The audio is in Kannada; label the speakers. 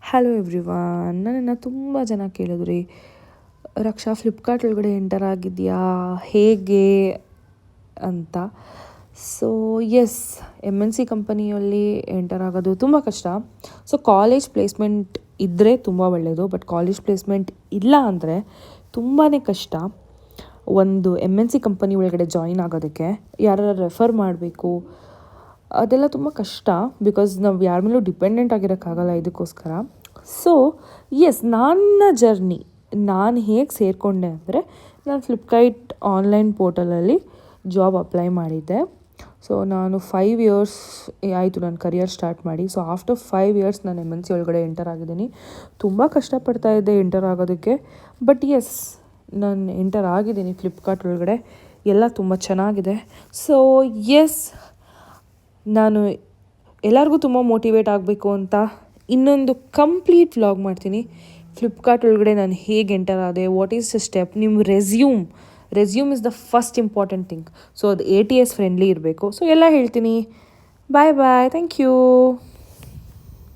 Speaker 1: ಹಲೋ ಎವ್ರಿವಾನ್, ನನ್ನನ್ನು ತುಂಬ ಜನ ಕೇಳಿದ್ರಿ, ರಕ್ಷಾ ಫ್ಲಿಪ್ಕಾರ್ಟ್ ಒಳಗಡೆ ಎಂಟರ್ ಆಗಿದೆಯಾ ಹೇಗೆ ಅಂತ. ಸೊ ಎಸ್, MNC ಕಂಪನಿಯಲ್ಲಿ ಎಂಟರ್ ಆಗೋದು ತುಂಬ ಕಷ್ಟ. ಸೊ ಕಾಲೇಜ್ ಪ್ಲೇಸ್ಮೆಂಟ್ ಇದ್ದರೆ ತುಂಬ ಒಳ್ಳೆಯದು, ಬಟ್ ಕಾಲೇಜ್ ಪ್ಲೇಸ್ಮೆಂಟ್ ಇಲ್ಲ ಅಂದರೆ ತುಂಬಾ ಕಷ್ಟ ಒಂದು MNC ಕಂಪನಿ ಒಳಗಡೆ ಜಾಯಿನ್ ಆಗೋದಕ್ಕೆ. ಯಾರು ರೆಫರ್ ಮಾಡಬೇಕು, ಅದೆಲ್ಲ ತುಂಬ ಕಷ್ಟ. ಬಿಕಾಸ್ ನಾವು ಯಾರ ಮೇಲೂ ಡಿಪೆಂಡೆಂಟ್ ಆಗಿರೋಕ್ಕಾಗಲ್ಲ ಇದಕ್ಕೋಸ್ಕರ. ಸೊ ಎಸ್, ನನ್ನ ಜರ್ನಿ ನಾನು ಹೇಗೆ ಸೇರಿಕೊಂಡೆ ಅಂದರೆ, ನಾನು ಫ್ಲಿಪ್ಕಾರ್ಟ್ ಆನ್ಲೈನ್ ಪೋರ್ಟಲಲ್ಲಿ ಜಾಬ್ ಅಪ್ಲೈ ಮಾಡಿದ್ದೆ. ಸೊ ನಾನು 5 ಇಯರ್ಸ್ ಆಯಿತು ನನ್ನ ಕರಿಯರ್ ಸ್ಟಾರ್ಟ್ ಮಾಡಿ. ಸೊ ಆಫ್ಟರ್ 5 ಇಯರ್ಸ್ ನಾನು MNC ಒಳಗಡೆ ಎಂಟರ್ ಆಗಿದ್ದೀನಿ. ತುಂಬ ಕಷ್ಟಪಡ್ತಾ ಇದ್ದೆ ಎಂಟರ್ ಆಗೋದಕ್ಕೆ, ಬಟ್ ಎಸ್, ನಾನು ಎಂಟರ್ ಆಗಿದ್ದೀನಿ ಫ್ಲಿಪ್ಕಾರ್ಟ್ ಒಳಗಡೆ. ಎಲ್ಲ ತುಂಬ ಚೆನ್ನಾಗಿದೆ. ಸೊ ಎಸ್, ನಾನು ಎಲ್ಲರಿಗೂ ತುಂಬ ಮೋಟಿವೇಟ್ ಆಗಬೇಕು ಅಂತ ಇನ್ನೊಂದು ಕಂಪ್ಲೀಟ್ ವ್ಲಾಗ್ ಮಾಡ್ತೀನಿ. ಫ್ಲಿಪ್ಕಾರ್ಟ್ ಒಳಗಡೆ ನಾನು ಹೇಗೆ ಎಂಟರ್ ಆದೆ, ವಾಟ್ ಈಸ್ ದ ಸ್ಟೆಪ್. ನಿಮ್ಮ resume is the first important thing. So ಅದು ATS ಫ್ರೆಂಡ್ಲಿ ಇರಬೇಕು. ಸೊ ಎಲ್ಲ ಹೇಳ್ತೀನಿ. ಬಾಯ್ ಬಾಯ್, ಥ್ಯಾಂಕ್ ಯು.